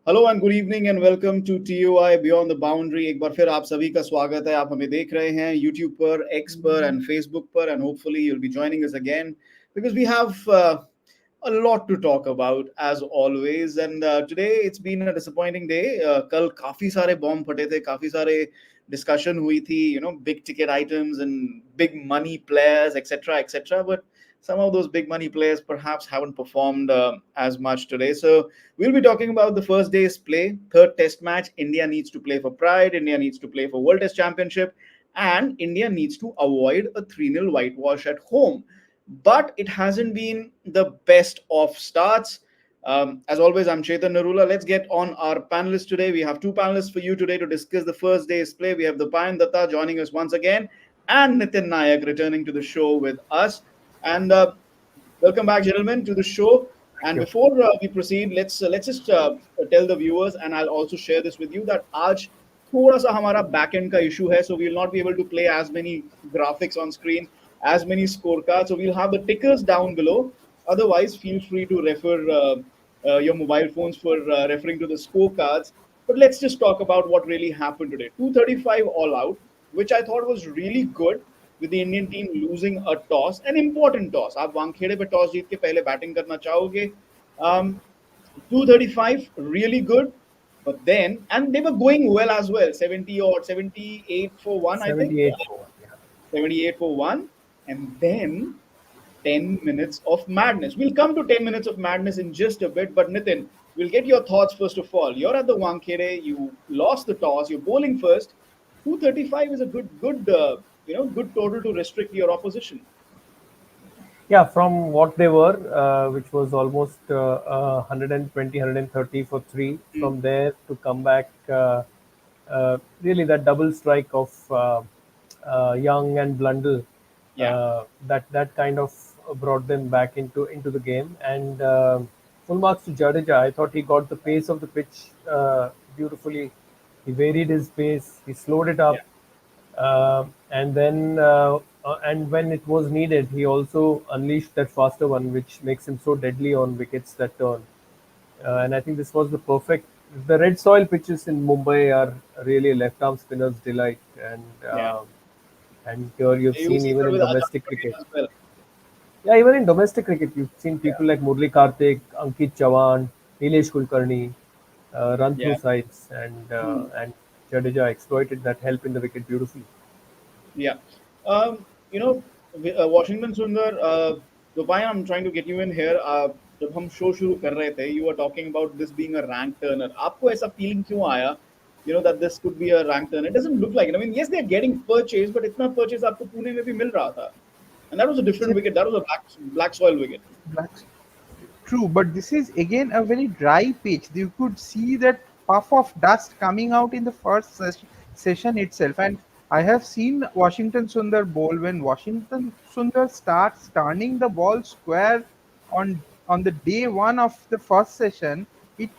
Hello and good evening and welcome to TOI beyond the boundary. एक बार फिर आप सभी का स्वागत है। आप हमें देख रहे हैं यूट्यूब पर, एक्स पर एंड फेसबुक पर, and hopefully you will be joining us again because we have a lot to talk about as always, and today it's been a disappointing day. कल काफी सारे बॉम्ब फटे थे, काफी सारे डिस्कशन हुई थी, big ticket items and big money players, etc., but some of those big money players perhaps haven't performed as much today. So we'll be talking about the first day's play, third test match. India needs to play for pride, India needs to play for World Test Championship, and India needs to avoid a 3-0 whitewash at home. But it hasn't been the best of starts. As always, I'm Chetan Narula. Let's get on our panelists today. We have two panelists for you today to discuss the first day's play. We have the Payan Datta joining us once again, and Nitin Nayak returning to the show with us. And welcome back, gentlemen, to the show. And before we proceed, let's just tell the viewers, and I'll also share this with you, that आज थोड़ा सा हमारा back end का issue है, so we'll not be able to play as many graphics on screen, as many scorecards. So we'll have the tickers down below. Otherwise, feel free to refer your mobile phones for referring to the scorecards. But let's just talk about what really happened today. 235 all out, which I thought was really good, with the Indian team losing a toss, an important toss. आप वानखेड़े पे toss जीत के पहले batting करना चाहोगे. 235 really good, but then, and they were going well as well, 70 or 78 for one, I think. 78 for one, yeah. 78 for one, and then 10 minutes of madness. We'll come to 10 minutes of madness in just a bit, but Nitin, we'll get your thoughts first of all. You're at the Wankhede, you lost the toss, you're bowling first. 235 is a good total to restrict your opposition. Yeah, from what they were, which was almost 120, 130 for three. Mm. From there to come back, really that double strike of Young and Blundell, Yeah. that kind of brought them back into the game. And full marks to Jadeja. I thought he got the pace of the pitch beautifully. He varied his pace. He slowed it Yeah. up. And then and when it was needed, he also unleashed that faster one, which makes him so deadly on wickets that turn. And I think this was the perfect. The red soil pitches in Mumbai are really left arm spinners' delight, Yeah. and here you've You'll seen see even that in with Ajay domestic Patel cricket. as well. Yeah, even in domestic cricket, you've seen Yeah. people like Murli Karthik, Ankit Chavan, Nilesh Kulkarni run through Yeah. sides, Hmm. and Jadeja exploited that help in the wicket beautifully. Yeah. You know, Washington Sundar, the why I'm trying to get you in here. जब हम show शुरू कर रहे थे, you were talking about this being a rank turner. आपको ऐसा feeling क्यों आया? That this could be a rank turner. It doesn't look like it. I mean, yes, they're getting purchase, but इतना purchase आपको पुणे में भी मिल रहा था, and that was a different It's wicket. That was a black soil wicket. black. True, but this is again a very dry pitch. You could see that puff of dust coming out in the first session itself. And I have seen Washington Sundar bowl. When Washington Sundar starts turning the ball square on the day one of the first session, it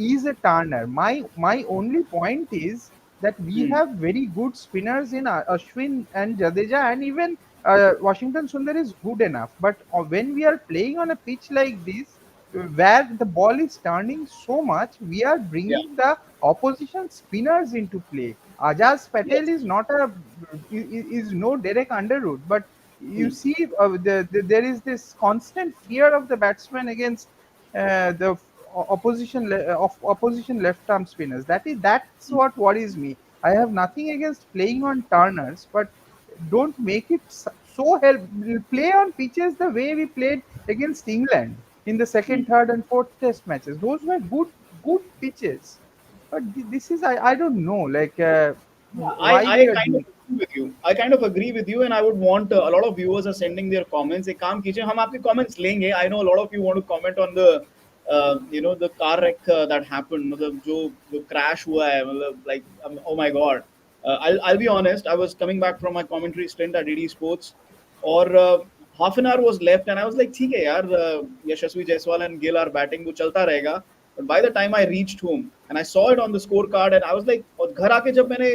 is a turner. My only point is that we Hmm. have very good spinners in Ashwin and Jadeja, and even Washington Sundar is good enough. But when we are playing on a pitch like this, where the ball is turning so much, we are Yeah. bringing the opposition spinners into play. Ajaz Patel Yes. is not a is no Derek Underwood, but you Hmm. see there is this constant fear of the batsman against the opposition left arm spinners. That's what worries me. I have nothing against playing on turners, but don't make it so help. Play on pitches the way we played against England in the Hmm. second, third, and fourth test matches. Those were good pitches. But this is I don't know like Yeah, why I we are kind of doing. agree with you. I kind of agree with you, and I would want a lot of viewers are sending their comments. एक काम कीजिए, हम आपके comments लेंगे. I know a lot of you want to comment on the the car wreck that happened. मतलब जो crash हुआ है, मतलब like oh my god. I'll be honest. I was coming back from my commentary stint at DD Sports, और half an hour was left, and I was like ठीक है यार, यशस्वी Jaiswal and Gill are batting, वो चलता रहेगा. But by the time I reached home and I saw it on the scorecard, and I was like, और घर आके जब मैंने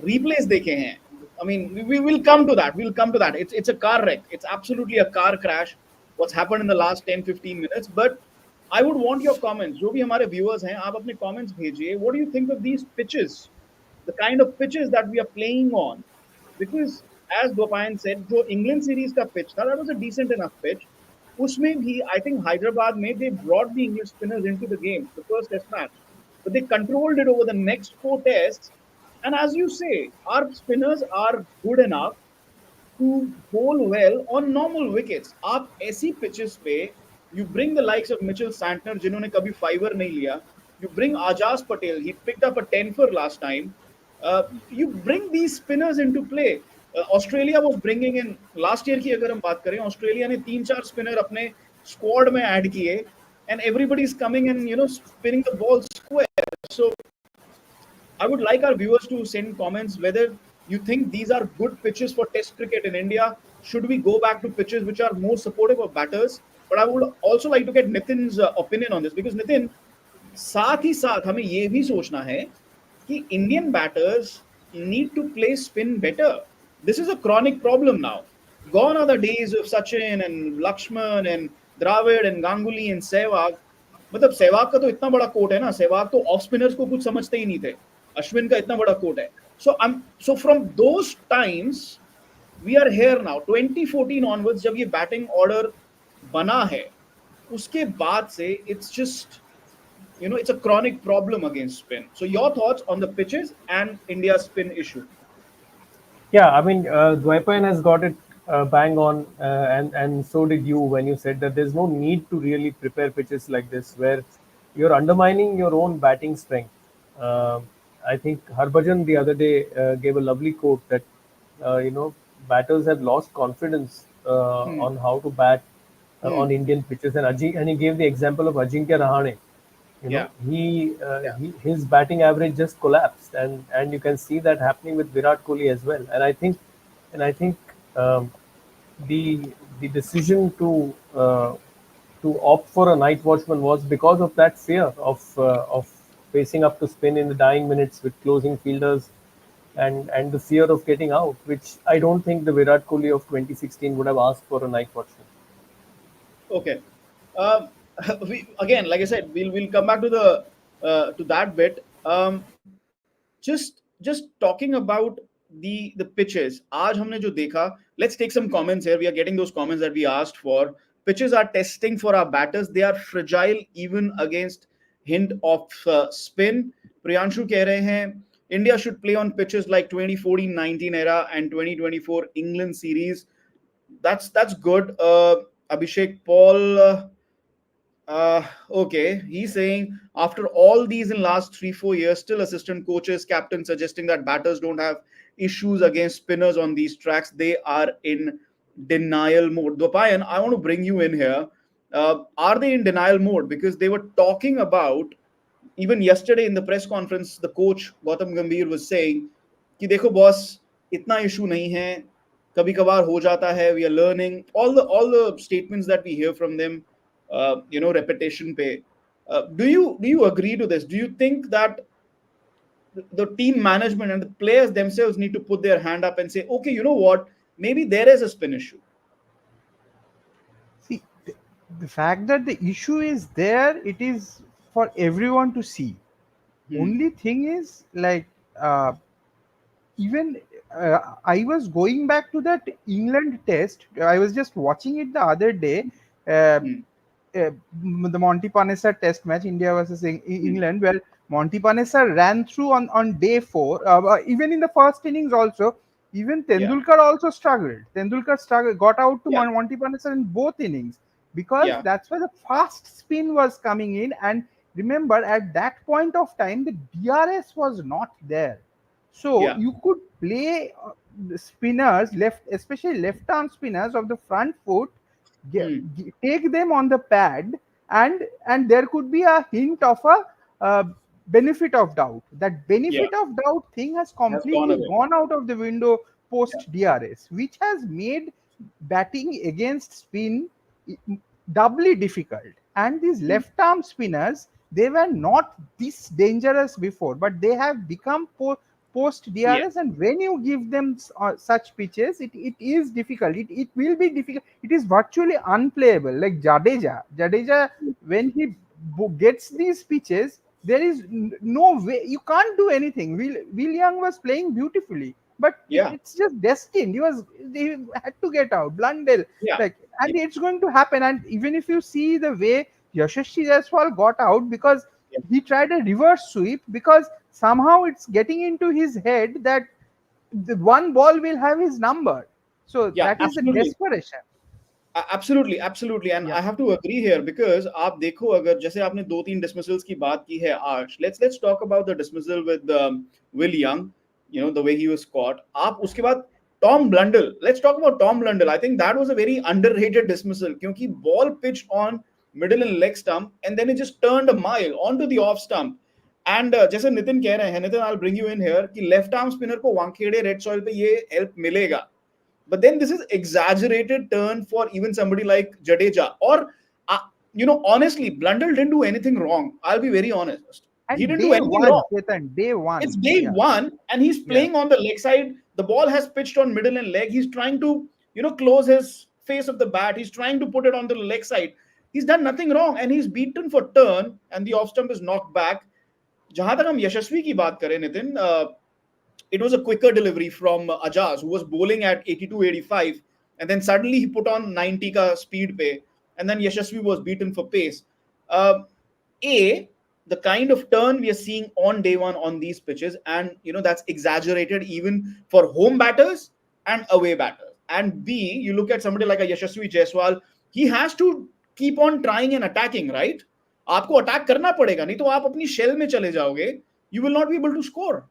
replays देखे हैं, I mean, we will come to that. We'll come to that. It's a car wreck. It's absolutely a car crash. What's happened in the last 10, 15 minutes. But I would want your comments. जो भी हमारे viewers हैं, आप अपने comments भेजिए. What do you think of these pitches? The kind of pitches that we are playing on. Because as Dopayan said, जो England series का pitch था, that was a decent enough pitch. उसमें भी, I think Hyderabad में they brought the English spinners into the game, the first test match. But they controlled it over the next 4 tests. And as you say, our spinners are good enough to bowl well on normal wickets. आप ऐसी pitches पे you bring the likes of Mitchell Santner जिन्होंने कभी fiver नहीं लिया. You bring Ajaz Patel. He picked up a 10 for last time. You bring these spinners into play. Australia was bringing in last year की अगर हम बात करें, Australia ने 3-4 spinner अपने squad में add किए, and everybody is coming and spinning the ball square. So I would like our viewers to send comments whether you think these are good pitches for Test cricket in India. Should we go back to pitches which are more supportive of batters? But I would also like to get Nitin's opinion on this, because Nitin, साथ ही साथ हमें ये भी सोचना है कि Indian batters need to play spin better. This is a chronic problem now. Gone are the days of Sachin and Lakshman and Dravid and Ganguly and Sehwag. मतलब सहवाग का तो इतना बड़ा कोट है ना, सहवाग तो ऑफ स्पिनर्स को कुछ समझते ही नहीं थे. अश्विन का इतना बड़ा कोट है. So from those times we are here now. 2014 onwards जब ये बैटिंग ऑर्डर बना है, उसके बाद से it's just it's a chronic problem against spin. So your thoughts on the pitches and India's spin issue? Yeah, I mean, Dwaipayan has got it bang on, and so did you when you said that there's no need to really prepare pitches like this, where you're undermining your own batting strength. I think Harbhajan the other day gave a lovely quote that batters have lost confidence on how to bat on Indian pitches, and he gave the example of Ajinkya Rahane. His batting average just collapsed, and you can see that happening with Virat Kohli as well. And I think the decision to opt for a night watchman was because of that fear of facing up to spin in the dying minutes with closing fielders, and the fear of getting out, which I don't think the Virat Kohli of 2016 would have asked for a night watchman. Okay. We again, like I said, we'll come back to the to that bit. Just talking about the pitches. आज हमने जो देखा, let's take some comments here. We are getting those comments that we asked for. Pitches are testing for our batters. They are fragile even against hint of spin. Priyanshu कह रहे हैं India should play on pitches like 2014-19 era and 2024 England series. That's good. Abhishek Paul. Okay, he's saying after all these in last 3-4 years, still assistant coaches, captains suggesting that batters don't have issues against spinners on these tracks. They are in denial mode. Dopayan, I want to bring you in here. Are they in denial mode? Because they were talking about, even yesterday in the press conference, the coach Gautam Gambhir was saying कि देखो boss, इतना issue नहीं है, कभी कभार हो जाता है, we are learning. All the statements that we hear from them, repetition पे. Do you agree to this? Do you think that the team management and the players themselves need to put their hand up and say, okay, you know what, maybe there is a spin issue? See, the fact that the issue is there, it is for everyone to see. Only thing is, like, even I was going back to that England test. I was just watching it the other day. The Monty Panesar test match, India versus England, where Monty Panesar ran through on day 4. Even in the first innings also, even Tendulkar also struggled. Tendulkar got out to Monty Panesar in both innings, because that's why the fast spin was coming in. And remember, at that point of time, the DRS was not there. So you could play the spinners, especially left-arm spinners of the front foot, take them on the pad, and there could be a hint of a benefit of doubt. That benefit of doubt thing has completely gone out of the window post DRS, which has made batting against spin doubly difficult. And these left-arm spinners, they were not this dangerous before, but they have become post DRS, and when you give them such pitches, it is difficult. It will be difficult. It is virtually unplayable. Like Jadeja, when he gets these pitches, there is no way you can't do anything. Will Young was playing beautifully, but Yeah, it's just destined. He had to get out. Blundell, yeah, like, and it's going to happen. And even if you see the way Yashasvi Jaiswal got out, because yeah, he tried a reverse sweep, because somehow it's getting into his head that the one ball will have his number. So yeah, that is the absolutely. desperation. Absolutely absolutely and Yeah. I have to agree here because आप देखो अगर जैसे आपने दो तीन dismissals की बात की है आज let's talk about the dismissal with Will Young you know the way he was caught आप उसके बाद Tom Blundell let's talk about Tom Blundell I think that was a very underrated dismissal क्योंकि ball pitched on middle and leg stump and then it just turned a mile on to the off stump and जैसे नितिन कह रहे हैं Nitin I will bring you in here कि left arm spinner को Wankhede red soil पे ये help मिलेगा. But then this is exaggerated turn for even somebody like Jadeja. Or, honestly, Blundell didn't do anything wrong. I'll be very honest. He And didn't do day anything one, wrong. Chetan, day one. It's day Yeah. one, and he's Yeah. playing on the leg side. The ball has pitched on middle and leg. He's trying to, close his face of the bat. He's trying to put it on the leg side. He's done nothing wrong, and he's beaten for turn, and the off stump is knocked back. जहां तक हम यशस्वी की बात करें Nitin, it was a quicker delivery from Ajaz, who was bowling at 82, 85, and then suddenly he put on 90 ka speed pay, and then Yashasvi was beaten for pace. Uh, the kind of turn we are seeing on day one on these pitches, and that's exaggerated even for home batters and away batters. And B, you look at somebody like a Yashasvi Jaiswal, he has to keep on trying and attacking, right? आपको attack करना पड़ेगा नहीं तो आप अपनी shell में चले जाओगे. You will not be able to score.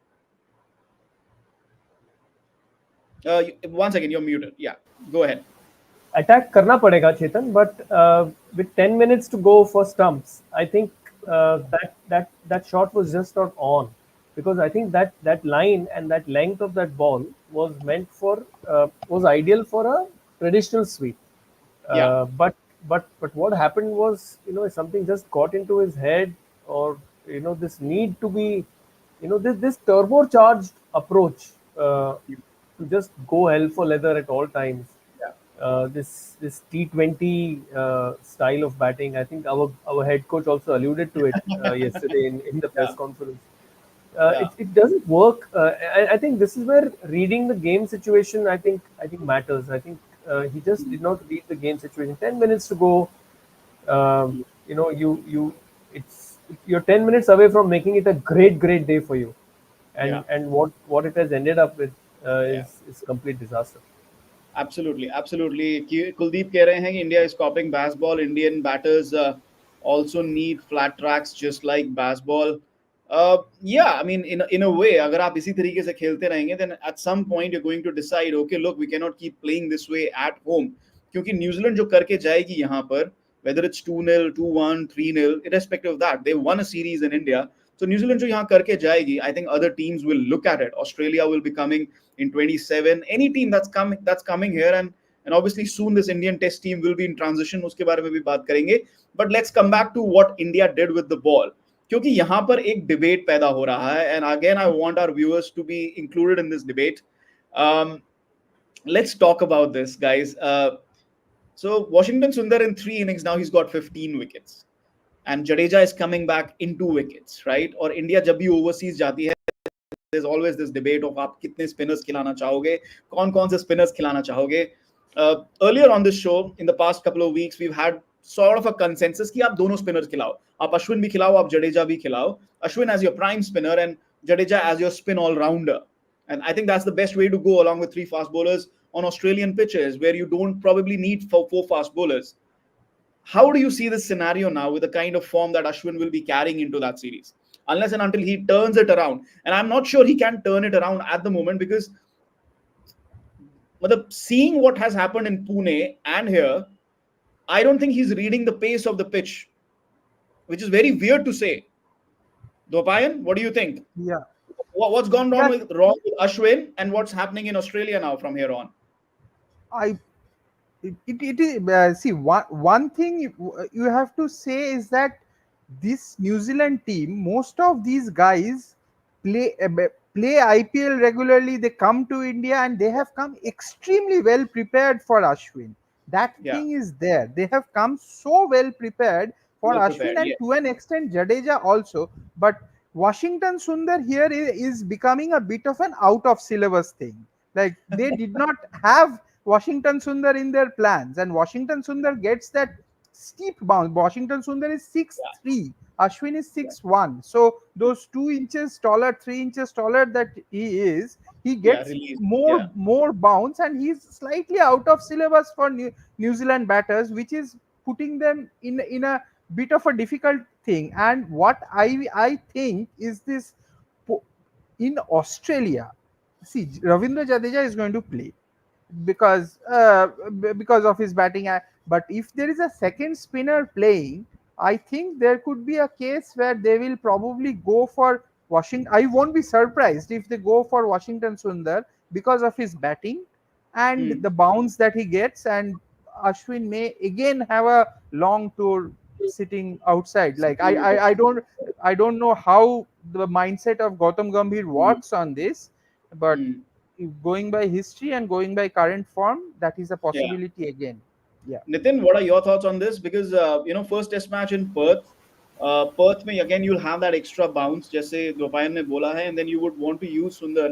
One second, you're muted. Yeah, go ahead. Attack करना पड़ेगा चेतन, but with 10 minutes to go for stumps, I think that shot was just not on, because I think that line and that length of that ball was meant for was ideal for a traditional sweep. Yeah, But what happened was, something just got into his head, or this need to be, this turbocharged approach to just go hell for leather at all times. yeah, This T20 style of batting. I think our head coach also alluded to it yesterday in the press yeah, conference. yeah, It doesn't work. I think this is where reading the game situation, I think matters. I think he just did not read the game situation. 10 minutes to go. You're 10 minutes away from making it a great day for you, yeah, and what it has ended up with yeah. is complete disaster. Absolutely, absolutely. Kuldeep कह रहे हैं कि India is copying baseball. Indian batters also need flat tracks just like baseball. Yeah, I mean, in a way, अगर आप इसी तरीके से खेलते रहेंगे, then at some point you're going to decide, okay, look, we cannot keep playing this way at home. क्योंकि New Zealand जो करके जाएगी यहाँ पर, whether it's 2-0, 2-1, 3-0, irrespective of that, they won a series in India. So New Zealand जो यहाँ करके जाएगी, I think other teams will look at it. Australia will be coming in 27. Any team that's coming here, and obviously soon this Indian Test team will be in transition. उसके बारे में भी बात करेंगे. But let's come back to what India did with the ball. क्योंकि यहाँ पर एक debate पैदा हो रहा है, and again I want our viewers to be included in this debate. Let's talk about this, guys. So Washington Sundar in 3 innings now he's got 15 wickets. And Jadeja is coming back in 2 wickets, right? Or India जब भी overseas जाती है, there's always this debate of आप कितने spinners खिलाना चाहोगे, कौन-कौन से spinners खिलाना चाहोगे. Earlier on this show, in the past couple of weeks, we've had sort of a consensus कि आप दोनों spinners खिलाओ. आप अश्विन भी खिलाओ, आप जडेजा भी खिलाओ. Ashwin as your prime spinner and Jadeja as your spin all-rounder. And I think that's the best way to go along with 3 fast bowlers on Australian pitches where you don't probably need 4 fast bowlers. How do you see this scenario now with the kind of form that Ashwin will be carrying into that series? Unless and until he turns it around. And I'm not sure he can turn it around at the moment because seeing what has happened in Pune and here, I don't think he's reading the pace of the pitch, which is very weird to say. Dopayan, what do you think? Yeah. What's gone Yeah. wrong with Ashwin and what's happening in Australia now from here on? I it is see, one thing you have to say is that this New Zealand team, most of these guys play IPL regularly. They come to India and they have come extremely well prepared for Ashwin. That Yeah, thing is there. They have come so well prepared for well Ashwin prepared. and Yeah. to an extent Jadeja also. But Washington Sundar here is becoming a bit of an out of syllabus thing. Like they did not have Washington Sundar in their plans, and Washington Sundar gets that steep bounce. Washington Sundar is 6'3", Ashwin is Yeah. 6'1". So those 2 inches taller, 3 inches taller that he is, he Yeah. gets Release. Yeah. more bounce, and he's slightly out of syllabus for New Zealand batters, which is putting them in a bit of a difficult thing. And what I think is this, in Australia, see, Ravindra Jadeja is going to play because of his batting. But if there is a second spinner playing, I think there could be a case where they will probably go for Washington. I won't be surprised if they go for Washington Sundar because of his batting and Hmm. the bounce that he gets. And Ashwin may again have a long tour sitting outside. Like Sitting out of. I don't know how the mindset of Gautam Gambhir Hmm. works on this, but Hmm. going by history and going by current form, that is a Yeah. possibility again. Yeah. Nitin, what are your thoughts on this? Because first test match in Perth, Perth में again you'll have that extra bounce, जैसे दोपहर ने बोला है, and then you would want to use Sundar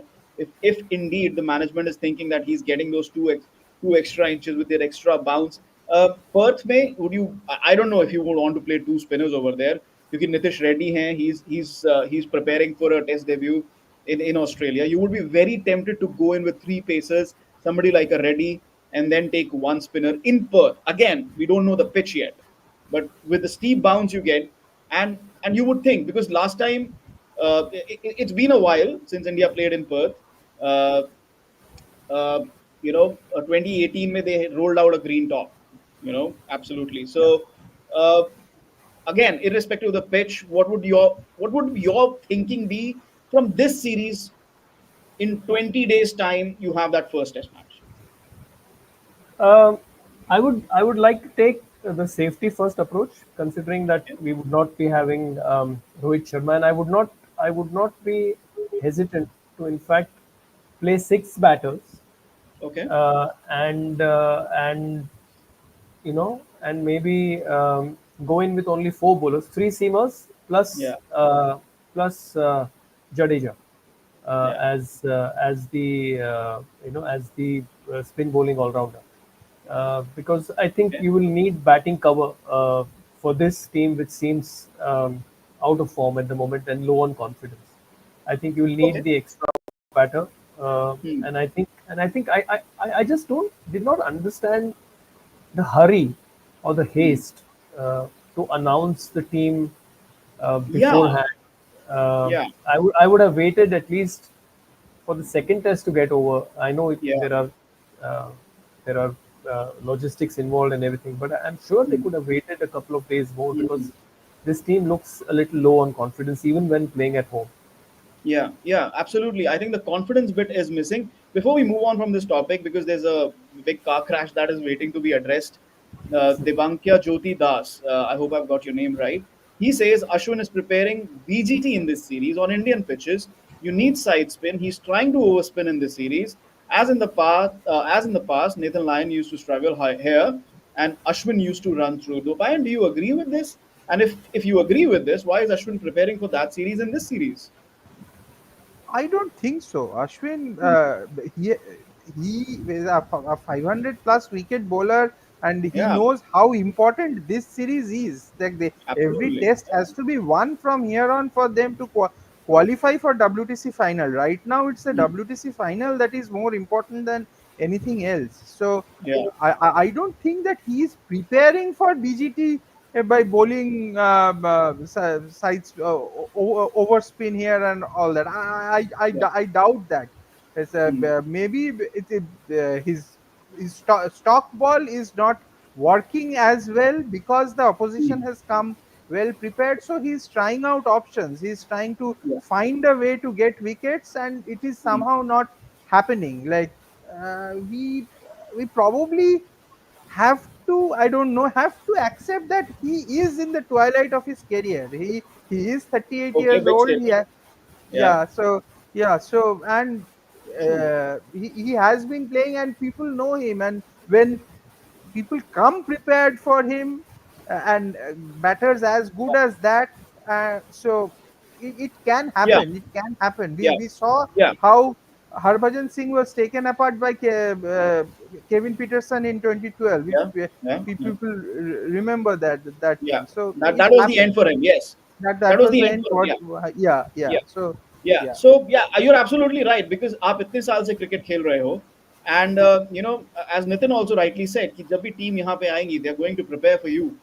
if indeed the management is thinking that he's getting those two extra inches with their extra bounce. Perth में would you? I don't know if you would want to play two spinners over there. क्योंकि Nitish Reddy हैं, he's preparing for a test debut in Australia. You would be very tempted to go in with three pacers, somebody like a Reddy, and then take one spinner in Perth. Again, we don't know the pitch yet, but with the steep bounce you get, and you would think because last time it's been a while since India played in Perth. Uh, 2018 mein they rolled out a green top. Absolutely. Yeah. So uh, again, irrespective of the pitch, what would your thinking be from this series? In 20 days time you have that first test match. Um, I would like to take the safety first approach, considering that Okay. we would not be having Rohit Sharma, and I would not be hesitant to in fact play six batters, Okay. and and maybe go in with only four bowlers, three seamers Yeah. plus Jadeja Yeah. as the spin bowling all rounder. Because I think Okay. you will need batting cover for this team, which seems out of form at the moment and low on confidence. I think you will need Okay. the extra batter, Hmm. and I just don't did not understand the hurry or the Hmm. haste to announce the team Yeah. beforehand. Yeah. I would have waited at least for the second test to get over. I know Yeah. uh, there are logistics involved and everything, but I'm sure they Hmm. could have waited a couple of days more Hmm. because this team looks a little low on confidence even when playing at home. Yeah, yeah, absolutely. I think the confidence bit is missing. Before we move on from this topic, because there's a big car crash that is waiting to be addressed, Devankya Jyoti Das, I hope I've got your name right. He says Ashwin is preparing BGT in this series on Indian pitches. You need side spin. He's trying to overspin in this series. As in the past, Nathan Lyon used to struggle here, and Ashwin used to run through. Dopayan, do you agree with this? And if you agree with this, why is Ashwin preparing for that series in this series? I don't think so. Ashwin, Hmm. he is a 500 plus wicket bowler, and he Yeah, knows how important this series is. Like every absolutely. test has to be won from here on for them to qualify for WTC final. Right now, it's the Hmm. WTC final that is more important than anything else. So Yeah. I don't think that he is preparing for BGT by bowling sides overspin here and all that. Yeah. I doubt that. Hmm. Maybe his stock ball is not working as well because the opposition Hmm. has come well prepared. So he's trying out options. He's trying to Yeah. find a way to get wickets, and it is Hmm. somehow not happening. Like we probably have to, I don't know, have to accept that he is in the twilight of his career. He is 38 Okay, years big old. statement. Yeah. Yeah, so yeah, so and True. he has been playing and people know him, and when people come prepared for him, and batters as good as that. So it can Yeah, happen. It can happen. yeah, We saw yeah, how Harbhajan Singh was taken apart by Kevin Peterson in 2012. If yeah, yeah, yeah. people remember that Yeah. thing, so That it was the end happens. for him. Yes, that That was was the the end end for him. for Yeah, yeah, yeah. yeah. So Yeah, yeah. so yeah, you're absolutely right because आप इतने साल से cricket खेल रहे हो and as Nitin also rightly said कि जब भी टीम यहाँ पे आएंगी they're going to prepare for you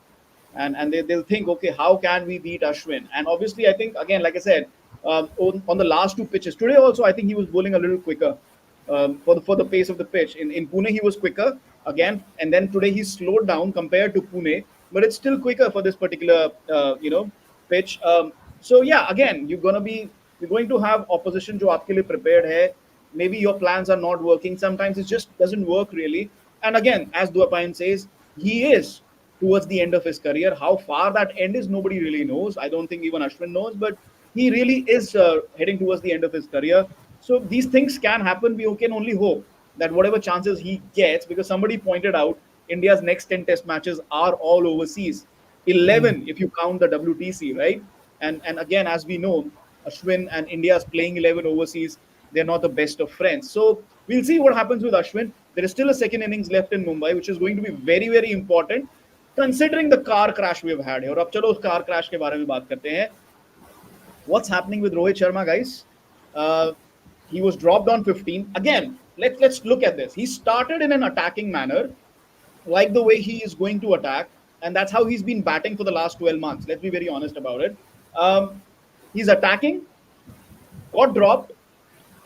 and they'll think, okay, how can we beat Ashwin? And obviously, I think again, like I said, on the last two pitches today, also I think he was bowling a little quicker for the pace of the pitch. In Pune, he was quicker again, and then today he slowed down compared to Pune, but it's still quicker for this particular pitch. So yeah, again, you're going to have opposition जो आपके लिए prepared है. Maybe your plans are not working. Sometimes it just doesn't work really. And again, as Dwapayan says, he is towards the end of his career. How far that end is, nobody really knows. I don't think even Ashwin knows, but he really is heading towards the end of his career. So these things can happen. We can only hope that whatever chances he gets, because somebody pointed out India's next 10 test matches are all overseas. Hmm. 11 if you count the WTC, right? And again, as we know, Ashwin and India's playing 11 overseas. They're not the best of friends. So we'll see what happens with Ashwin. There is still a second innings left in Mumbai, which is going to be very, very important considering the car crash we've had here. और अब चलो उस car crash के बारे में बात करते हैं. What's happening with Rohit Sharma, guys? Uh, he was dropped on 15. Again, let's look at this. He started in an attacking manner, like the way he is going to attack, and that's how he's been batting for the last 12 months. Let's be very honest about it. He's attacking, got dropped,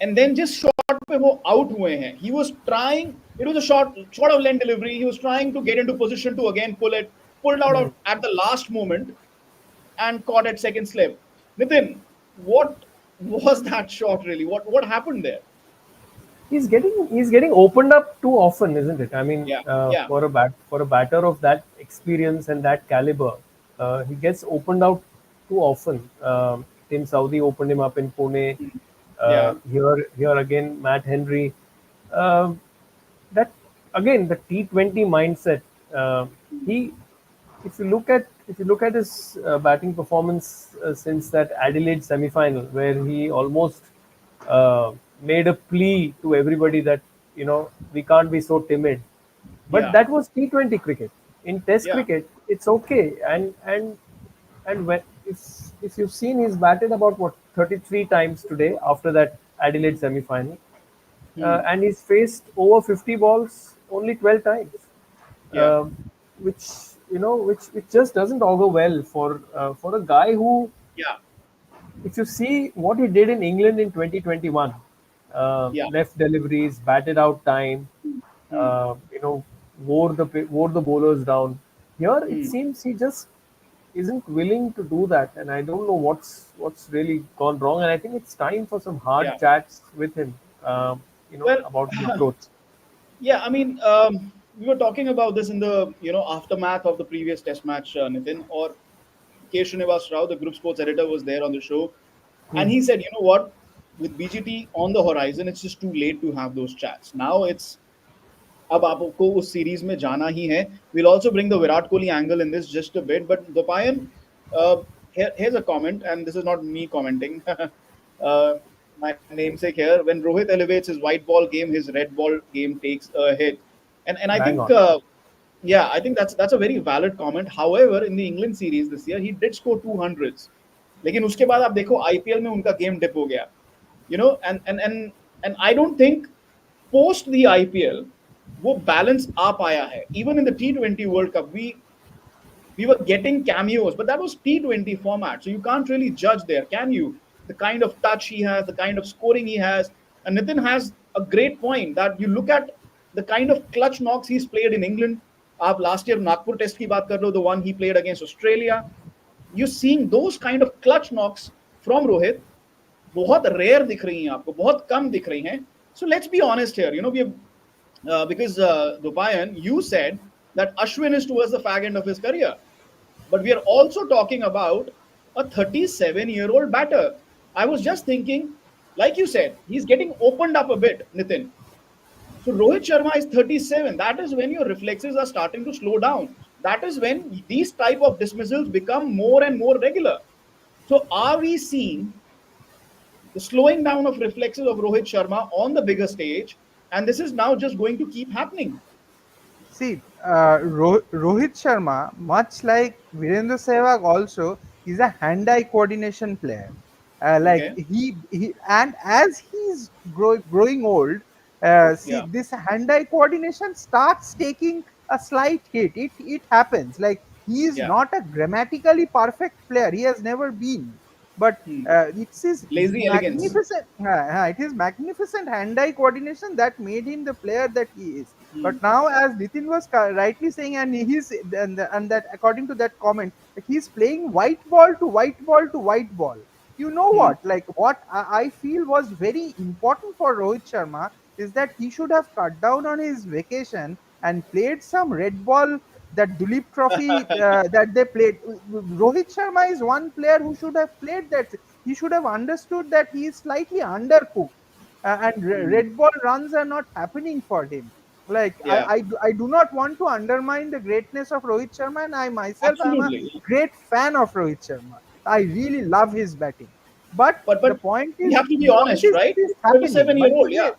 and then just short पे वो out हुए हैं. He was trying. It was a short of length delivery. He was trying to get into position to again pulled out Hmm. of at the last moment and caught at second slip. Nitin, what was that shot really? What happened there? He's getting opened up too often, isn't it? I mean, Yeah, yeah, for a batter of that experience and that caliber, he gets opened out too often. Tim Saudi opened him up in Pune. yeah, Here again, Matt Henry. Um that again, the T20 mindset. He if you look at his batting performance since that Adelaide semi-final, where he almost made a plea to everybody that we can't be so timid. But yeah, that was T20 cricket. In Test yeah, cricket, it's okay. And when if you've seen, he's batted about what 33 times today after that Adelaide semi-final, hmm, and he's faced over 50 balls only 12 times, yeah, which which just doesn't augur well for a guy who, yeah, if you see what he did in England in 2021, yeah, left deliveries, batted out time, hmm, you know, wore the bowlers down. Here it hmm, seems he just isn't willing to do that, and I don't know what's really gone wrong. And I think it's time for some hard yeah. chats with him, Well, about the approach. yeah. I mean, we were talking about this in the aftermath of the previous Test match, Nitin. Or K. Srinivas Rao, the group sports editor, was there on the show, Hmm. and he said, you know what, with BGT on the horizon, it's just too late to have those chats. Now it's अब आपको उस series में जाना ही है. We'll also bring the Virat Kohli angle in this just a bit, but Dopayan, here's a comment, and this is not me commenting. My namesake here. When Rohit elevates his white ball game, his red ball game takes a hit, and I Bang think. on. Yeah, I think that's a very valid comment. However, in the England series this year, he did score 200s. लेकिन उसके बाद आप देखो IPL में उनका game dip हो गया. And I don't think post the IPL वो balance आ पाया है. Even in the T20 World Cup, we were getting cameos, but that was T20 format, so you can't really judge there, can you? The kind of touch he has, the kind of scoring he has, and Nitin has a great point that you look at the kind of clutch knocks he's played in England. आप last year Nagpur Test की बात कर लो, the one he played against Australia. You're seeing those kind of clutch knocks from Rohit. बहुत rare दिख रही हैं आपको, बहुत कम दिख रही हैं. So let's be honest here. We have because Dupayan, you said that Ashwin is towards the fag end of his career, but we are also talking about a 37-year-old batter. I was just thinking, like you said, he's getting opened up a bit, Nitin. So Rohit Sharma is 37. That is when your reflexes are starting to slow down. that is when these type of dismissals become more and more regular. So are we seeing the slowing down of reflexes of Rohit Sharma on the bigger stage, and this is now just going to keep happening? See, Rohit Sharma, much like Virendra Sehwag, also is a hand-eye coordination player. Like Okay. he and as he's growing old, see Yeah. this hand-eye coordination starts taking a slight hit. It happens. Like he is Yeah. not a grammatically perfect player. He has never been. But Hmm. it's his Lazy elegance. magnificent hand-eye coordination that made him the player that he is. Hmm. But now, as Nitin was rightly saying, and that according to that comment, like he's playing white ball to white ball to white ball. You know Hmm. what? Like what I feel was very important for Rohit Sharma is that he should have cut down on his vacation and played some red ball, that Duleep Trophy that they played. Rohit Sharma is one player who should have played that. He should have understood that he is slightly undercooked, and Hmm. red ball runs are not happening for him. Like Yeah. I do not want to undermine the greatness of Rohit Sharma, and I myself am a Absolutely. great fan of Rohit Sharma. I really love his batting. But But we have to be honest, this right? is happening. 37-year old. Yeah.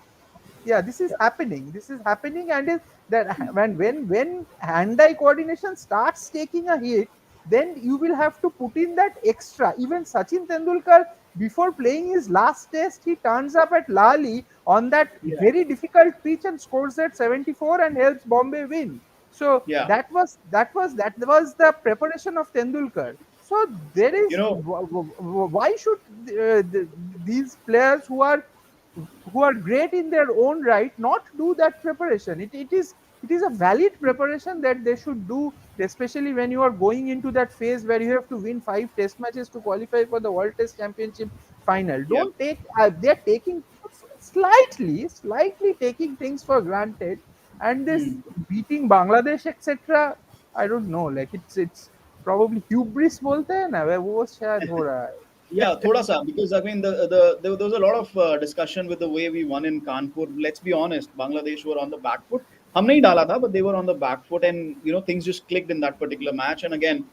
Yeah, this is happening. This is happening, and that when hand-eye coordination starts taking a hit, then you will have to put in that extra. Even Sachin Tendulkar, before playing his last test, he turns up at Lali on that Yeah. very difficult pitch and scores that 74 and helps Bombay win. So Yeah. that was the preparation of Tendulkar. So there You is know, why should these players who are great in their own right not do that preparation? It is a valid preparation that they should do, especially when you are going into that phase where you have to win 5 test matches to qualify for the World Test Championship final. yeah. Don't take they're taking slightly taking things for granted, and this Hmm. beating Bangladesh, etc. I don't know, like it's probably hubris bolte हैं ना, वो शायद हो रहा है. Yeah, thoda sa, because I mean there was a lot of discussion with the way we won in Kanpur. Let's be honest, Bangladesh were on the back foot. हम नहीं डाला था, but they were on the back foot, and things just clicked in that particular match. And again,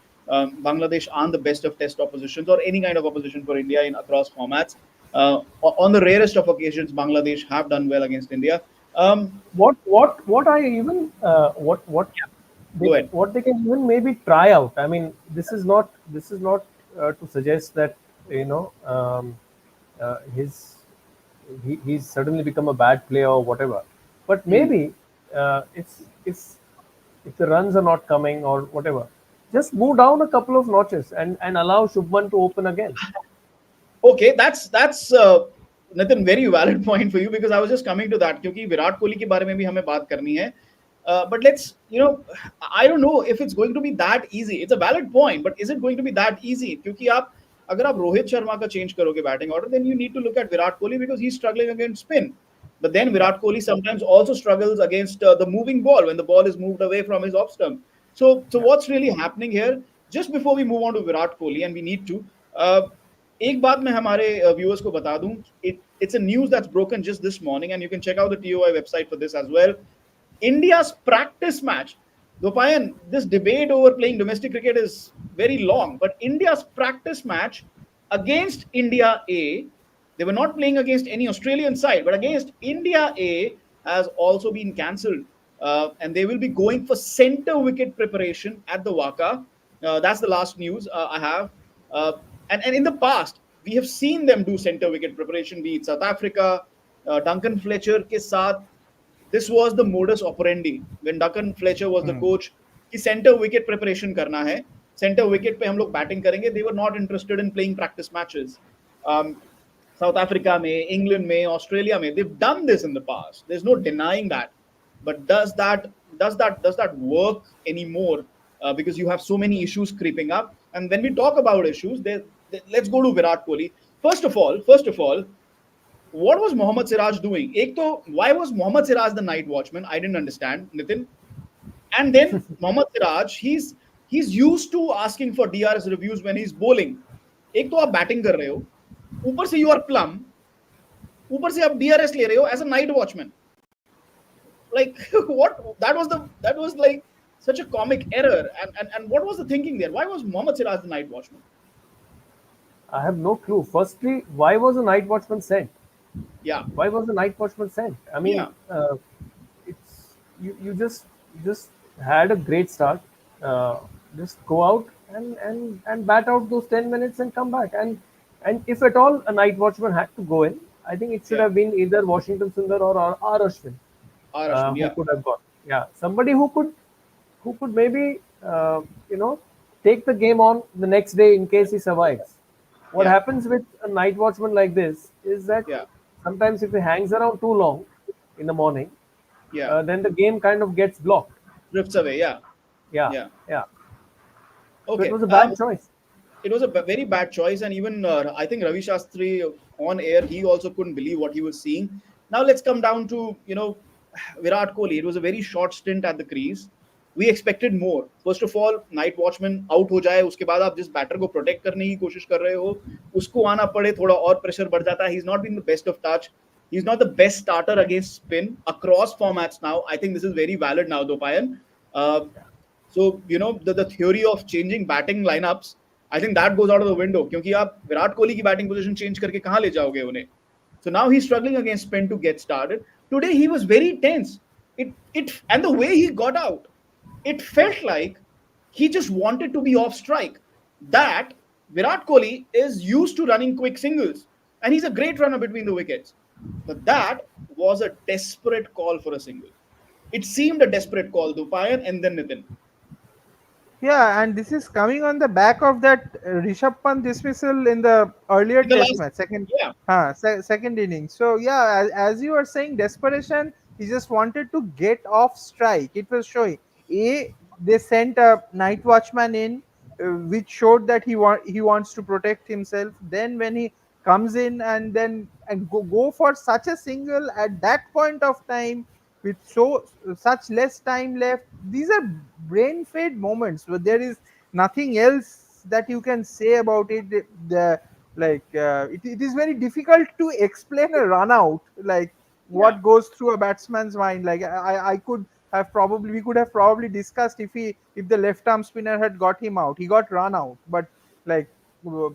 Bangladesh aren't the best of test oppositions or any kind of opposition for India in across formats. On the rarest of occasions, Bangladesh have done well against India. What I even Go ahead. what they can even maybe try out. I mean, this is not to suggest that you know his he's suddenly become a bad player or whatever. But Hmm. maybe if the runs are not coming or whatever, just move down a couple of notches and allow Shubman to open again. Okay, that's Nitin, very valid point for you, because I was just coming to that, क्योंकि विराट कोहली के बारे में भी हमें बात करनी है. But let's, I don't know if it's going to be that easy. It's a valid point, but is it going to be that easy? क्योंकि आप अगर आप रोहित शर्मा का चेंज करोगे batting order, then you need to look at Virat Kohli because he's struggling against spin. But then Yeah. Virat Kohli sometimes also struggles against the moving ball when the ball is moved away from his off stump. So Yeah. what's really happening here? Just before we move on to Virat Kohli, and we need to, एक बात मैं हमारे viewers को बता दूं. It's a news that's broken just this morning, and you can check out the TOI website for this as well. India's practice match. Dopayan, this debate over playing domestic cricket is very long, but India's practice match against India A, they were not playing against any Australian side, but against India A has also been cancelled. And they will be going for center wicket preparation at the Waka. That's the last news I have. Uh, and in the past, we have seen them do center wicket preparation, be it South Africa, Duncan Fletcher ke saath. This was the modus operandi when Duncan Fletcher was the Hmm. coach. कि center wicket preparation करना है, center wicket पे हम लोग batting करेंगे. They were not interested in playing practice matches. Um, South Africa में, England में, Australia में, they've done this in the past. There's no denying that. But does that work anymore? Because you have so many issues creeping up. And when we talk about issues, let's go to Virat Kohli. First of all, what was Mohammad Siraj doing? एक तो why was Mohammad Siraj the night watchman? I didn't understand, Nitin. And then Mohammad Siraj, he's used to asking for DRS reviews when he's bowling. एक तो आप batting कर रहे हो, ऊपर से you are plum, ऊपर से आप DRS ले रहे हो as a night watchman. Like what? That was like such a comic error. And what was the thinking there? Why was Mohammad Siraj the night watchman? I have no clue. Firstly, why was a night watchman sent? Yeah, Why was the night watchman sent? I mean, yeah, it's you just had a great start. Uh, just go out and bat out those 10 minutes and come back. And if at all a night watchman had to go in, I think it should yeah. have been either Washington Sundar or R. Ashwin, R. Ashwin, who yeah, could have gone. Yeah, somebody who could maybe you know take the game on the next day in case he survives. What yeah, happens with a night watchman like this is that yeah, sometimes if he hangs around too long in the morning, yeah. then the game kind of gets blocked. Drifts away, yeah, Yeah, yeah. yeah. So it Okay. was a bad choice. It was a very bad choice, and even I think Ravi Shastri on air, he also couldn't believe what he was seeing. Now let's come down to Virat Kohli. It was a very short stint at the crease. We expected more. First of all, night watchman out हो जाए, उसके बाद आप जिस batter को protect करने की कोशिश कर रहे हो उसको आना पड़े, थोड़ा और प्रेशर बढ़ जाता है. He's not been the best of touch. He's not the best starter against spin across formats now. I think this is very valid now, though, Payan. Uh, so the theory of changing batting lineups, I think that goes out of the window. क्योंकि आप विराट कोहली की batting position change करके कहाँ ले जाओगे उन्हें? So now he's struggling against spin to get started. Today he was very tense. It and the way he got out, it felt like he just wanted to be off strike. That Virat Kohli is used to running quick singles, and he's a great runner between the wickets. But that was a desperate call for a single. It seemed a desperate call, Dupayan and then Nitin. Yeah, and this is coming on the back of that Rishabh Pant dismissal in the earlier In the Test last, match, yeah, second inning. So yeah, as you were saying, desperation. He just wanted to get off strike. It was showing. They sent a night watchman in, which showed that he wants to protect himself. Then when he comes in and then and go for such a single at that point of time with such less time left, these are brain fade moments where there is nothing else that you can say about it. It is very difficult to explain a run out, like yeah. what goes through a batsman's mind. Like I could have probably we could have probably discussed if the left arm spinner had got him out. He got run out, but like uh,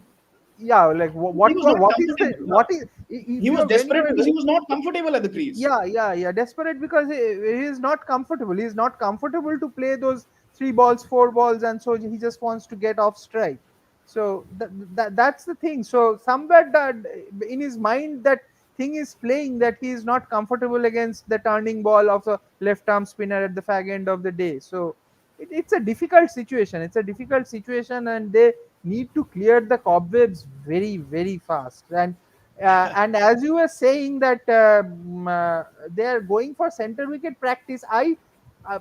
yeah, like He was not what is the comfortable. what is He if was you're when desperate you're because he was not comfortable at the crease. yeah, desperate because he is not comfortable. He is not comfortable to play those three balls, four balls, and so he just wants to get off strike. So that's the thing. So somewhere that in his mind that thing is playing, that he is not comfortable against the turning ball of the left arm spinner at the fag end of the day. So it's a difficult situation. It's a difficult situation, and they need to clear the cobwebs very very fast. And as you were saying that they are going for center wicket practice, uh,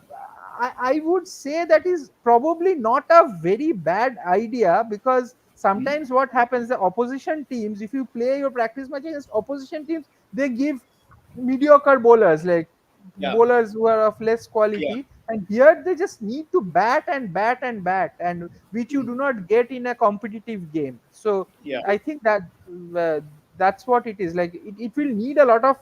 I would say that is probably not a very bad idea, because Hmm. sometimes what happens, the opposition teams, if you play your practice match against opposition teams, they give mediocre bowlers, like Yeah, bowlers who are of less yeah, quality, and here they just need to bat and bat and bat, and which you hmm, do not get in a competitive game. So yeah, I think that uh, that's what it is. Like it will need a lot of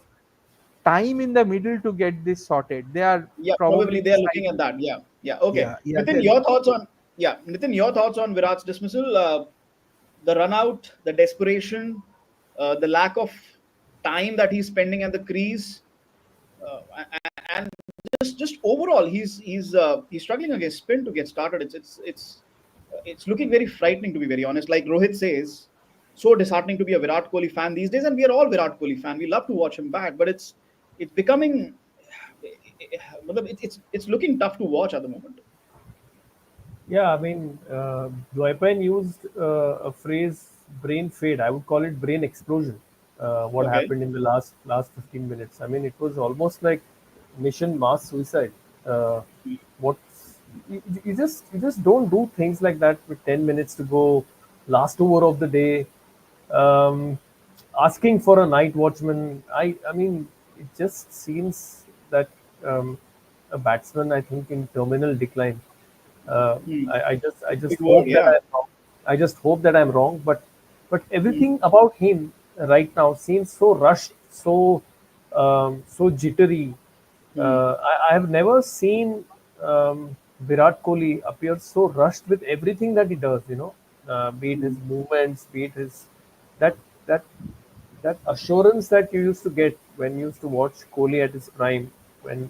time in the middle to get this sorted. They are yeah. Probably probably they are looking at deciding. that. Yeah, yeah. Okay, Yeah, yeah. Nitin, your thoughts on Nitin, your thoughts on Virat's dismissal, the run out, the desperation, the lack of time that he's spending at the crease, and just overall, he's struggling against spin to get started. It's looking very frightening, to be very honest. Like Rohit says, so disheartening to be a Virat Kohli fan these days, and we are all Virat Kohli fan. We love to watch him bat, but it's becoming it's looking tough to watch at the moment. Yeah, I mean, Dwaipan used a phrase "brain fade." I would call it brain explosion. What Okay. happened in the last 15 minutes? I mean, it was almost like mission mass suicide. Uh, what you just don't do things like that with 10 minutes to go, last over of the day, um, asking for a night watchman. I mean, it just seems that a batsman, I think, in terminal decline. uh, Hmm. I just Big word, hope that yeah. I'm wrong. I just hope that I'm wrong, but Hmm. everything about him right now seems so rushed, so jittery. Hmm. I have never seen Virat Kohli appears so rushed with everything that he does, be it his movements, be it his that that that assurance that you used to get when you used to watch Kohli at his prime, when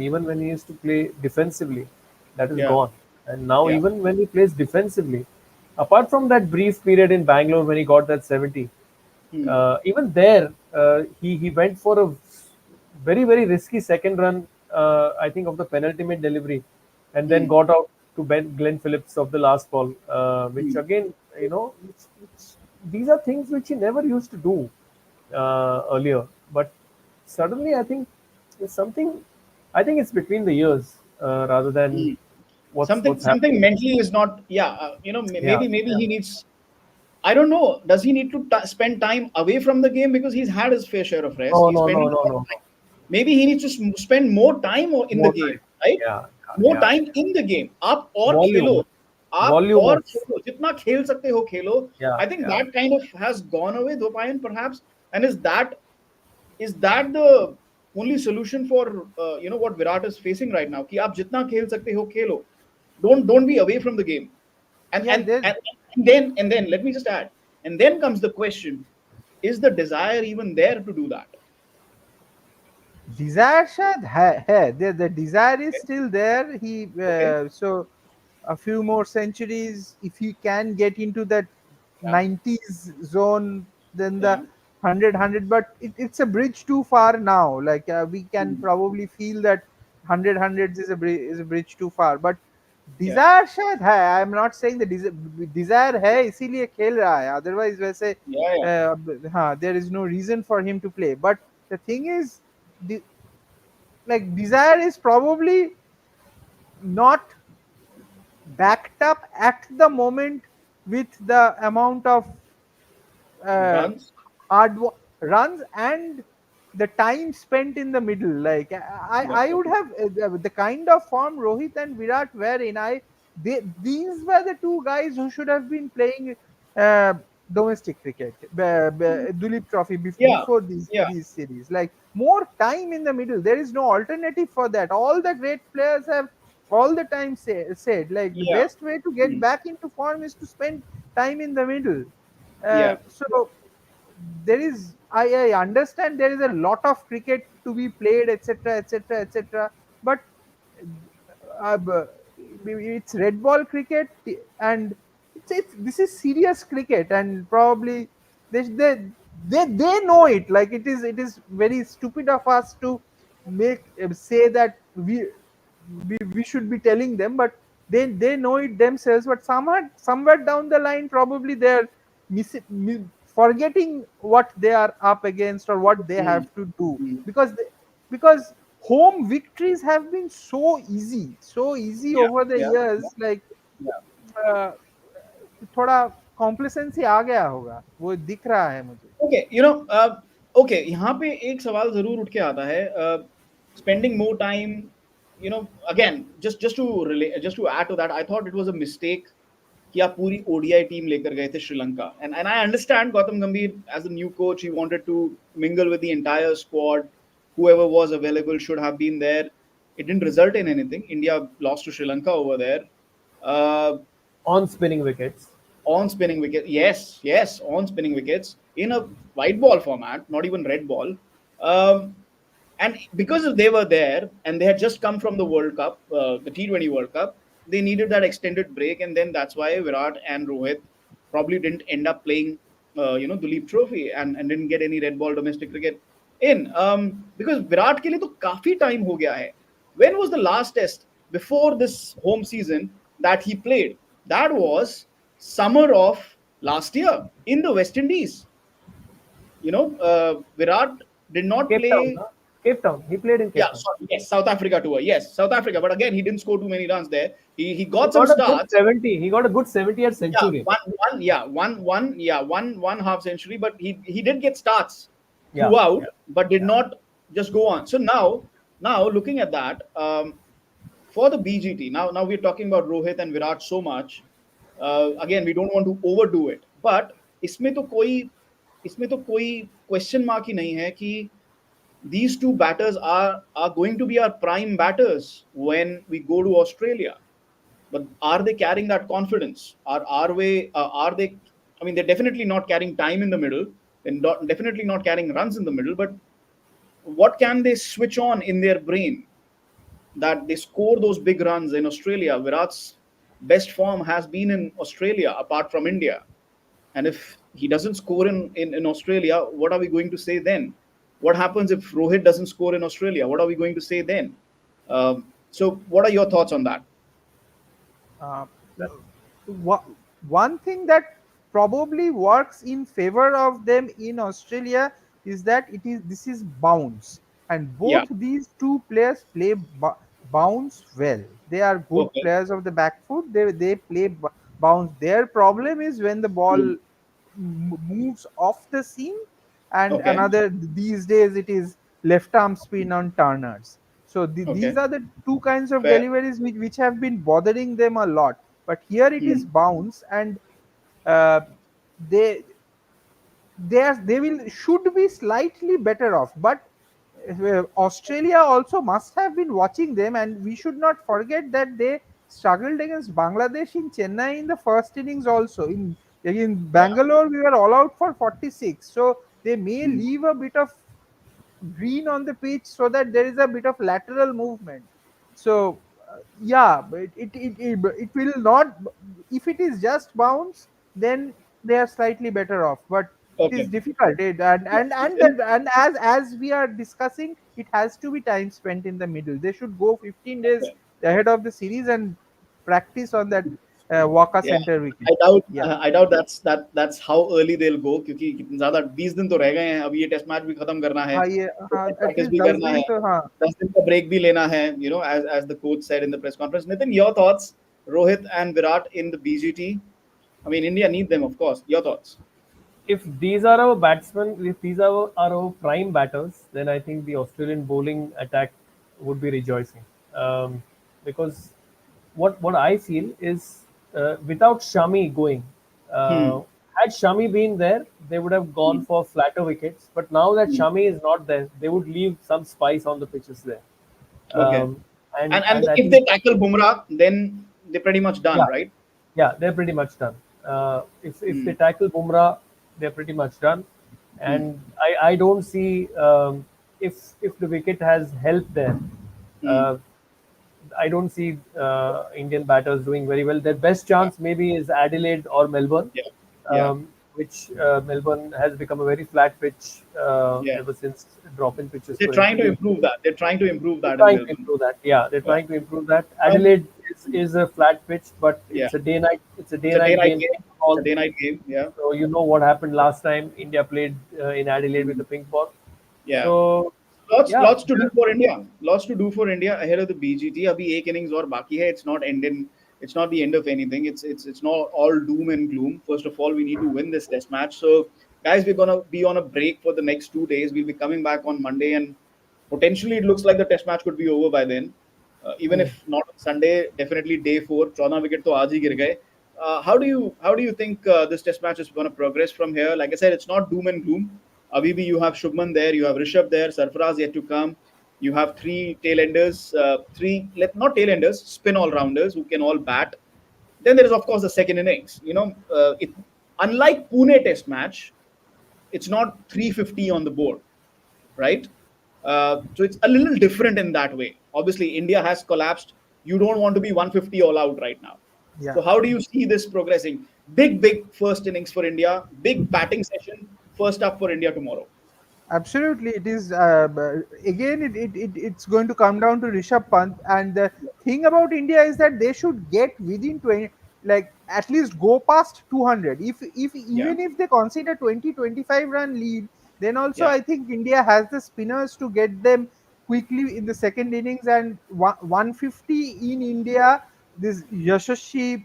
even when he used to play defensively, that is Yeah, gone. And now yeah. even when he plays defensively, apart from that brief period in Bangalore when he got that 70, Hmm. even there he went for a very risky second run, I think of the penultimate delivery, and then Hmm. got out to Glenn Phillips of the last ball, which Hmm. again, these are things which he never used to do earlier. But suddenly, I think there's something. I think it's between the years rather than Hmm. what's Something happening. mentally is not. Yeah, Yeah, maybe yeah. he needs. I don't know. Does he need to spend time away from the game because he's had his fair share of rest? No, He's no, no, spending no, more no, no. time. Maybe he needs to spend more time in the More game, time. right? Yeah, More yeah, time in the game. volume, आप volume और of खेलो जितना खेल सकते हो खेलो. yeah, I think yeah. that kind of has gone away, Dopayan, perhaps. And is that the only solution for what Virat is facing right now? कि आप जितना खेल सकते हो खेलो. Don't be away from the game. And Yeah, and there and, and then let me just add. And then comes the question: is the desire even there to do that? desire shayad hai. The desire is Okay. still there. He Okay. so a few more centuries, if he can get into that Yeah. 90s zone, then the Yeah. 100 but it's a bridge too far now. Like we can Hmm. probably feel that 100 is a bridge too far, but Yeah. desire शायद है. I am not saying the desire है इसीलिए खेल रहा है, otherwise वैसे Yeah. Yeah. हाँ, there is no reason for him to play. But the thing is, like desire is probably not backed up at the moment with the amount of uh, Runs. runs and the time spent in the middle. Like Yeah. I would have the kind of form Rohit and Virat were in. These were the two guys who should have been playing uh, domestic cricket, Dulip Trophy Yeah. before Yeah. these series. Like more time in the middle. There is no alternative for that. All the great players have all the time said like the Yeah. best way to get Hmm. back into form is to spend time in the middle. Yeah. So there is, I understand there is a lot of cricket to be played, etc., etc., etc., but it's red ball cricket, and it's this is serious cricket, and probably they, they they know it. Like it is very stupid of us to make say that we should be telling them, but they know it themselves. But somewhere down the line, probably they're forgetting what they are up against or what they Hmm. have to do, Hmm. because home victories have been so easy Yeah. over the Yeah. years. Like Yeah. uh, थोड़ा complacency आ गया होगा, वो दिख रहा है मुझे. Okay okay यहाँ पे एक सवाल जरूर उठ के आता है spending more time again just to add to that I thought it was a mistake कि आप पूरी ओडीआई टीम लेकर गए थे Sri Lanka and I understand Gautam Gambhir as a new coach he wanted to mingle with the entire squad. Whoever was available should have been there. It didn't result in anything. India lost to Sri Lanka over there. uh, On spinning wickets. on spinning wicket. Yes, yes, on spinning wickets in a white ball format, not even red ball. Um, and because they were there and they had just come from the World Cup, the T20 World Cup, they needed that extended break, and then that's why Virat and Rohit probably didn't end up playing, Duleep Trophy and didn't get any red ball domestic cricket in. Because Virat के लिए तो काफी time हो गया है. When was the last test before this home season that he played? That was summer of last year in the West Indies. Virat did not Cape Town, play. huh? Cape Town. He played in Yeah, Cape Town. sorry, yes, South Africa tour. Yes, South Africa. But again, he didn't score too many runs there. He He got some got a good starts. 70. He got a good 70 at Yeah, century. one half century. But he did get starts Yeah, throughout, yeah, but did yeah. not just go on. So now looking at that, for the BGT, now we're talking about Rohit and Virat so much. Again, we don't want to overdo it, but इसमें तो कोई इसमें तो कोई question mark ही नहीं है कि these two batters are going to be our prime batters when we go to Australia. but are they carrying that confidence? Are they? I mean, they're definitely not carrying time in the middle, and definitely not carrying runs in the middle. But what can they switch on in their brain that they score those big runs in Australia? Virat's best form has been in Australia, apart from India. And if he doesn't score in Australia, what are we going to say then? What happens if Rohit doesn't score in Australia? What are we going to say then? So, what are your thoughts on that? Uh, That, wha- One thing that probably works in favor of them in Australia is that it is this is bounce, and Yeah. both these two players play bounce well. They are good Okay. players of the back foot. They play bounce. Their problem is when the ball Hmm. moves off the seam, and Okay. another these days it is left arm spin on turners. So these Okay. are the two kinds of Fair. deliveries which have been bothering them a lot. But here it is Hmm. bounce, and uh, they they will should be slightly better off. But Australia also must have been watching them, and we should not forget that they struggled against Bangladesh in Chennai in the first innings also. In Yeah. Bangalore, we were all out for 46, so they may Hmm. leave a bit of green on the pitch so that there is a bit of lateral movement. So yeah, but it will not. If it is just bounce, then they are slightly better off. But it is Okay. difficult. Yeah. And as we are discussing, it has to be time spent in the middle. They should go 15 days Okay. ahead of the series and practice on that Walker Yeah. center wicket. I doubt Yeah. I doubt that's how early they'll go, क्योंकि कितने ज़्यादा 20 दिन तो रह गए हैं, अभी ये टेस्ट मैच भी खत्म करना है, हाँ ये तो हाँ टेस्ट प्रैक्टिस एटलीस्ट भी 10 करना दिन है, तो हाँ 10 दिन का ब्रेक भी लेना है, as the coach said in the press conference. Nitin, your thoughts? Rohit and Virat in the BGT. I mean, India need them, of course. Your thoughts? if these are our batsmen, if these are our prime batters, then I think the Australian bowling attack would be rejoicing. Because what I feel is without Shami going, Hmm. uh, had Shami been there, they would have gone Hmm. for flatter wickets. But now that Hmm. Shami is not there, they would leave some spice on the pitches there. Okay. Um, And and I if think they tackle Bumrah, then they're pretty much done, yeah, right? yeah, they're pretty much done. If Hmm. they tackle Bumrah, they're pretty much done. Hmm. And I don't see if the wicket has help there. Hmm. Uh, I don't see Indian batters doing very well. Their best Yeah. chance maybe is Adelaide or Melbourne, Yeah. Yeah. which Melbourne has become a very flat pitch Yeah. ever since drop-in pitches They're for trying to Indian. improve that. They're trying to improve They're that in trying to Melbourne. improve that. Yeah, they're Yeah. trying to improve that. Um, Adelaide is a flat pitch, but yeah. it's a day-night. It's a It's a day-night day-night game. game. Pink It's a ball. day-night game. Yeah. So you know what happened last time India played in Adelaide with Mm. the pink ball. Yeah. So Lots, yeah, lots to do for India. Lots to do for India ahead of the BGT. अभी एक innings और बाकी है. It's not ending. It's not the end of anything. It's not all doom and gloom. First of all, we need to win this test match. So, guys, we're gonna be on a break for the next 2 days. We'll be coming back on Monday, and potentially it looks like the test match could be over by then. Even hmm. if not on Sunday, definitely day 4. 14 wicket तो आज ही गिर गए. How do you think this test match is going to progress from here? Like I said, it's not doom and gloom. Abhi bhi you have Shubman there, you have Rishabh there, Sarfaraz yet to come. You have three tailenders, not tailenders, spin all rounders who can all bat. Then there is of course the second innings. Unlike Pune Test match, it's not 350 on the board, right? So it's a little different in that way. Obviously, India has collapsed. You don't want to be 150 all out right now. Yeah. So how do you see this progressing? Big first innings for India. Big batting session. First up for India tomorrow. Absolutely, it is. Again, it's going to come down to Rishabh Pant. And the thing about India is that they should get within 20, like at least go past 200. If Yeah, even if they consider 20-25 run lead, then also yeah, I think India has the spinners to get them quickly in the second innings. And 150 in India, this Yashasvi,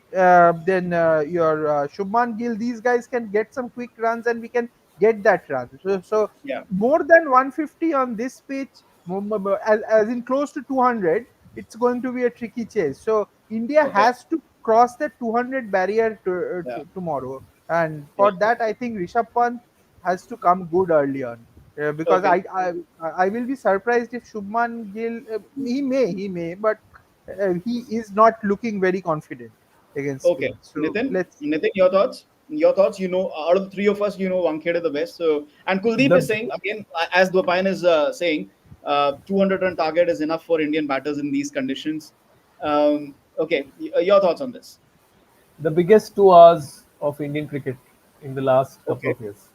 then your Shubman Gill, these guys can get some quick runs, and we can get that run. So yeah. more than 150 on this pitch, as in close to 200, it's going to be a tricky chase. So India Okay, has to cross that 200 barrier yeah, tomorrow, and yeah. for that I think Rishabh Pant has to come good early on. Because Okay, I will be surprised if Shubman Gill, he may, but he is not looking very confident against Okay, Spain. So Nitin, let's see. Nitin, your thoughts? Your thoughts? You know, out of the three of us, you know, Wankhede the best. So, and Kuldeep The is saying again, as Dwapayan is saying, 200 run target is enough for Indian batters in these conditions. Okay, your thoughts on this? the biggest 2 hours of Indian cricket in the last couple Okay, of years.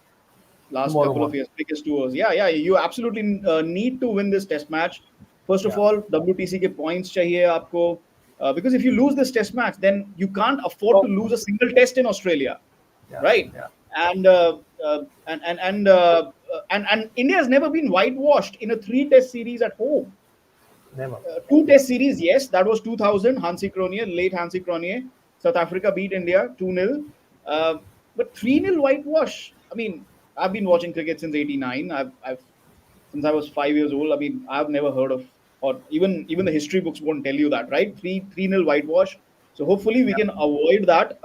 last Tomorrow couple of morning. years, biggest tours. Yeah, yeah, you absolutely need to win this test match. First of Yeah, all, WTC के points चाहिए आपको, because if you lose this test match, then you can't afford to lose a single test in Australia, yeah, right? yeah. And and India has never been whitewashed in a three-test series at home. Never. Two Yeah, test series, yes, that was 2000, Hansi Cronje, late Hansi Cronje. South Africa beat India 2-0. Uh, but 3-0 whitewash. I mean, I've been watching cricket since 89. I've since I was 5 years old. I mean, I've never heard of, or even the history books won't tell you that, right? 3-0 whitewash. So hopefully we Yeah. can avoid that.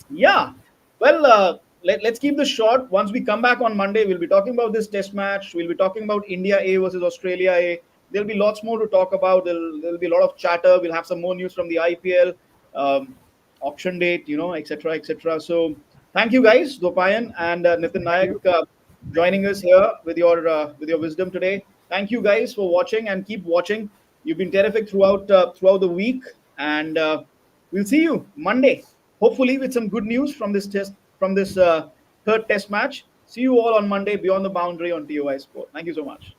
Yeah. Well, let's keep this short. Once we come back on Monday, we'll be talking about this test match. We'll be talking about India A versus Australia A. There'll be lots more to talk about. There'll be a lot of chatter. We'll have some more news from the IPL, auction date, you know, etc., etc. So thank you guys, Dopayan and Nitin Thank Nayak, you. Thank you. joining us here with your wisdom today. Thank you guys for watching and keep watching. You've been terrific throughout the week, and we'll see you Monday, hopefully with some good news from this third test match. See you all on Monday beyond the boundary on TOI Sport. Thank you so much.